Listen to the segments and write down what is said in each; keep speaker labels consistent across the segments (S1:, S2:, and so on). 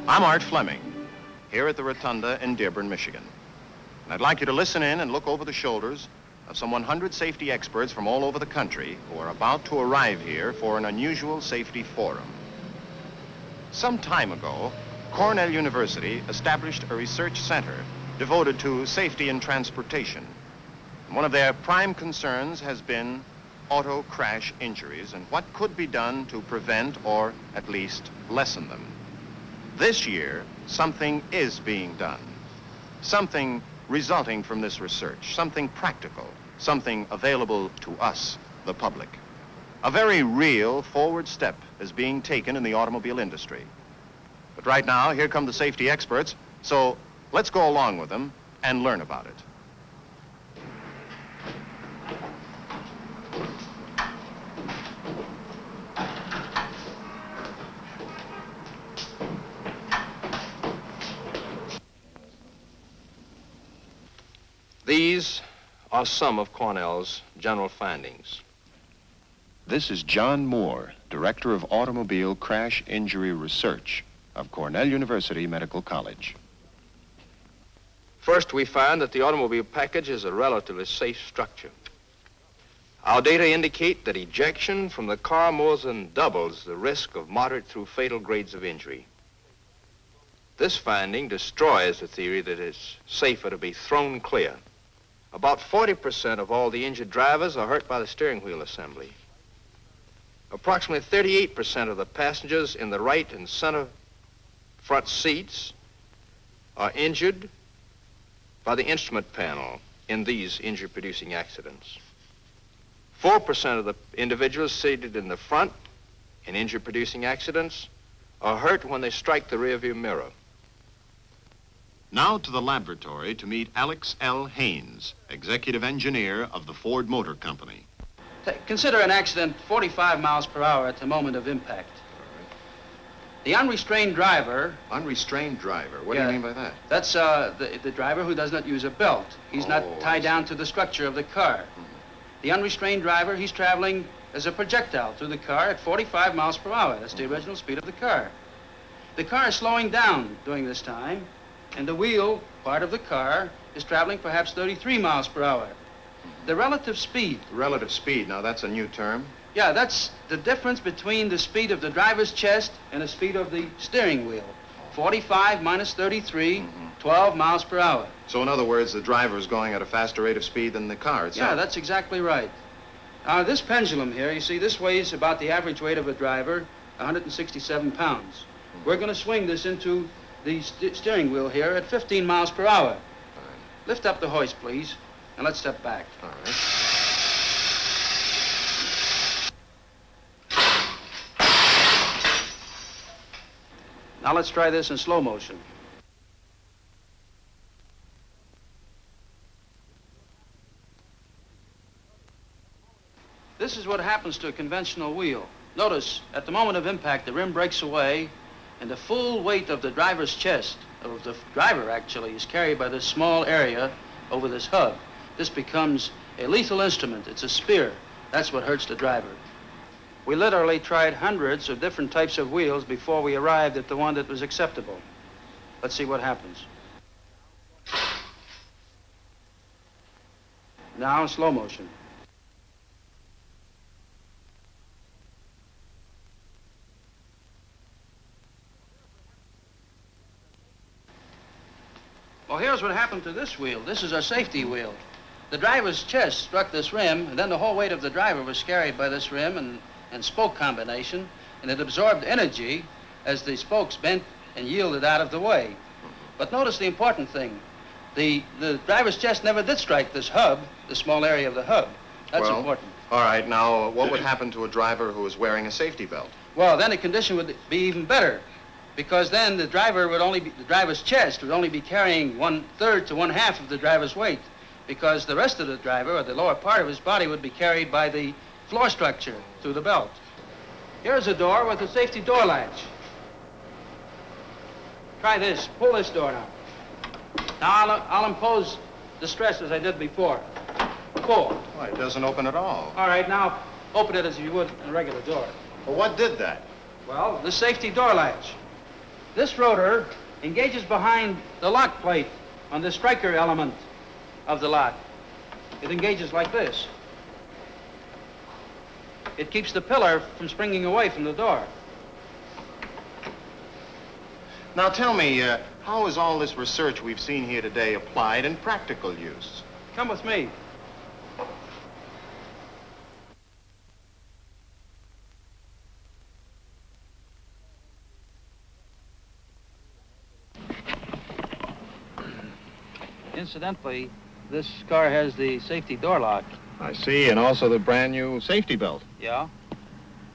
S1: I'm Art Fleming, here at the Rotunda in Dearborn, Michigan. And I'd like you to listen in and look over the shoulders of some 100 safety experts from all over the country who are about to arrive here for an unusual safety forum. Some time ago, Cornell University established a research center devoted to safety in transportation. And one of their prime concerns has been auto crash injuries and what could be done to prevent or at least lessen them. This year, something is being done. Something resulting from this research, something practical, something available to us, the public. A very real forward step is being taken in the automobile industry. But right now, here come the safety experts, so let's go along with them and learn about it.
S2: These are some of Cornell's general findings.
S1: This is John Moore, Director of Automobile Crash Injury Research of Cornell University Medical College.
S2: First, we find that the automobile package is a relatively safe structure. Our data indicate that ejection from the car more than doubles the risk of moderate through fatal grades of injury. This finding destroys the theory that it's safer to be thrown clear. About 40% of all the injured drivers are hurt by the steering wheel assembly. Approximately 38% of the passengers in the right and center front seats are injured by the instrument panel in these injury-producing accidents. 4% of the individuals seated in the front in injury-producing accidents are hurt when they strike the rearview mirror.
S1: Now to the laboratory to meet Alex L. Haynes, executive engineer of the Ford Motor Company.
S3: Consider an accident 45 miles per hour at the moment of impact. The unrestrained driver...
S1: Unrestrained driver? What do you mean by that?
S3: That's the driver who does not use a belt. He's not tied down to the structure of the car. The unrestrained driver, he's traveling as a projectile through the car at 45 miles per hour. That's the original speed of the car. The car is slowing down during this time, and the wheel part of the car is traveling perhaps 33 miles per hour. The relative speed.
S1: Relative speed, now that's a new term.
S3: Yeah, that's the difference between the speed of the driver's chest and the speed of the steering wheel. 45 minus 33, 12 miles per hour.
S1: So in other words, the driver is going at a faster rate of speed than the car itself.
S3: Yeah, that's exactly right. Now, this pendulum here, you see, this weighs about the average weight of a driver, 167 pounds. We're going to swing this into the steering wheel here at 15 miles per hour.
S1: Right.
S3: Lift up the hoist, please, and let's step back.
S1: All right.
S3: Now let's try this in slow motion. This is what happens to a conventional wheel. Notice, at the moment of impact, the rim breaks away, and the full weight of the driver's chest, of the driver actually, is carried by this small area over this hub. This becomes a lethal instrument. It's a spear. That's what hurts the driver. We literally tried hundreds of different types of wheels before we arrived at the one that was acceptable. Let's see what happens. Now in slow motion. Well, here's what happened to this wheel. This is our safety wheel. The driver's chest struck this rim, and then the whole weight of the driver was carried by this rim and spoke combination, and it absorbed energy as the spokes bent and yielded out of the way. But notice the important thing. The driver's chest never did strike this hub, the small area of the hub. That's important.
S1: All right, now, what would happen to a driver who is wearing a safety belt?
S3: Well, then the condition would be even better, because then the driver's chest would only be carrying 1/3 to 1/2 of the driver's weight, because the rest of the driver, or the lower part of his body, would be carried by the floor structure through the belt. Here's a door with a safety door latch. Try this. Pull this door now. Now I'll impose the stress as I did before. Pull.
S1: Why, it doesn't open at all.
S3: All right, now open it as you would a regular door.
S1: Well, what did that?
S3: Well, the safety door latch. This rotor engages behind the lock plate on the striker element of the lock. It engages like this. It keeps the pillar from springing away from the door.
S1: Now tell me, how is all this research we've seen here today applied in practical use?
S3: Come with me. Incidentally, this car has the safety door lock.
S1: I see, and also the brand new safety belt.
S3: Yeah?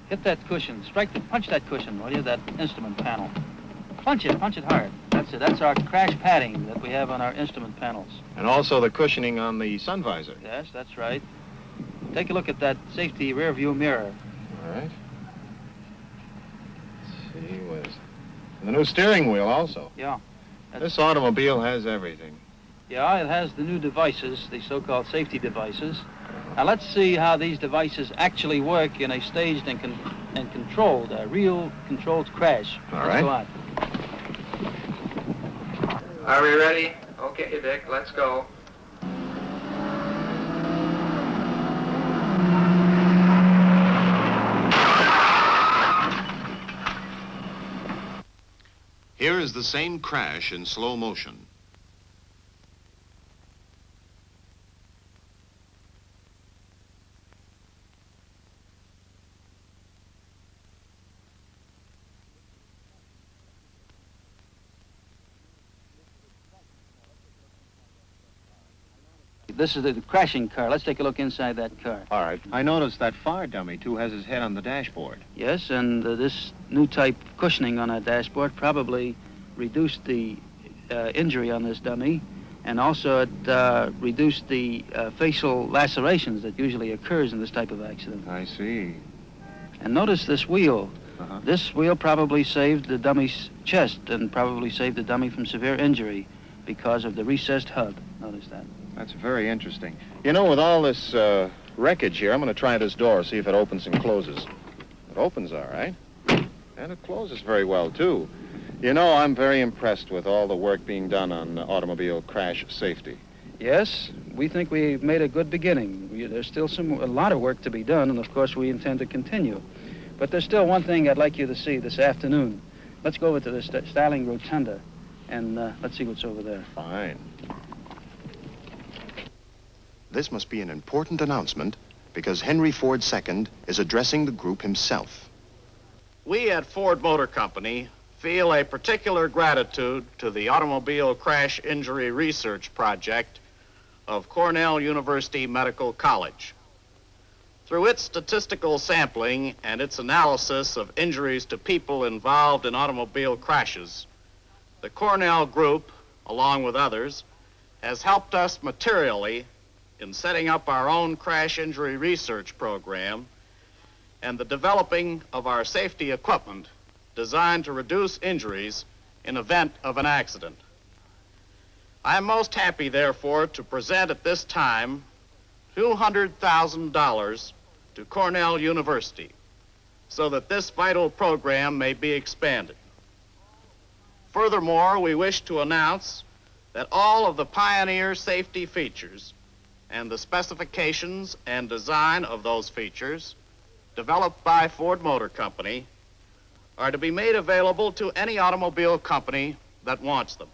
S3: Hit that cushion. Punch that cushion, will you? That instrument panel. Punch it hard. That's it. That's our crash padding that we have on our instrument panels.
S1: And also the cushioning on the sun visor.
S3: Yes, that's right. Take a look at that safety rear view mirror.
S1: All right. Let's see, the new steering wheel also.
S3: Yeah.
S1: This automobile has everything.
S3: Yeah, it has the new devices, the so-called safety devices. Now let's see how these devices actually work in a staged and controlled, a real controlled crash.
S1: All
S3: let's
S1: right.
S3: Go on.
S2: Are we ready? Okay, Dick, let's go.
S1: Here is the same crash in slow motion.
S3: This is the crashing car. Let's take a look inside that car.
S1: All right. I noticed that fire dummy, too, has his head on the dashboard.
S3: Yes, and this new type cushioning on that dashboard probably reduced the injury on this dummy, and also it reduced the facial lacerations that usually occurs in this type of accident.
S1: I see.
S3: And notice this wheel.
S1: Uh-huh.
S3: This wheel probably saved the dummy's chest and probably saved the dummy from severe injury because of the recessed hub. Notice that.
S1: That's very interesting. You know, with all this wreckage here, I'm going to try this door, see if it opens and closes. It opens all right. And it closes very well, too. You know, I'm very impressed with all the work being done on automobile crash safety.
S3: Yes, we think we've made a good beginning. There's still a lot of work to be done, and of course we intend to continue. But there's still one thing I'd like you to see this afternoon. Let's go over to the Starling Rotunda, and let's see what's over there.
S1: Fine. This must be an important announcement because Henry Ford II is addressing the group himself.
S4: We at Ford Motor Company feel a particular gratitude to the Automobile Crash Injury Research Project of Cornell University Medical College. Through its statistical sampling and its analysis of injuries to people involved in automobile crashes, the Cornell group, along with others, has helped us materially in setting up our own crash injury research program and the developing of our safety equipment designed to reduce injuries in event of an accident. I am most happy, therefore, to present at this time $200,000 to Cornell University so that this vital program may be expanded. Furthermore, we wish to announce that all of the Pioneer safety features and the specifications and design of those features developed by Ford Motor Company are to be made available to any automobile company that wants them.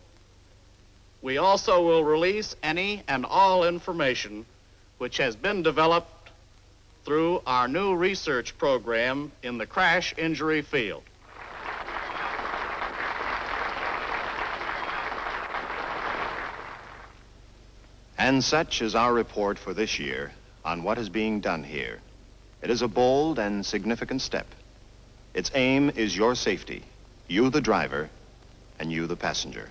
S4: We also will release any and all information which has been developed through our new research program in the crash injury field.
S1: And such is our report for this year on what is being done here. It is a bold and significant step. Its aim is your safety, you the driver, and you the passenger.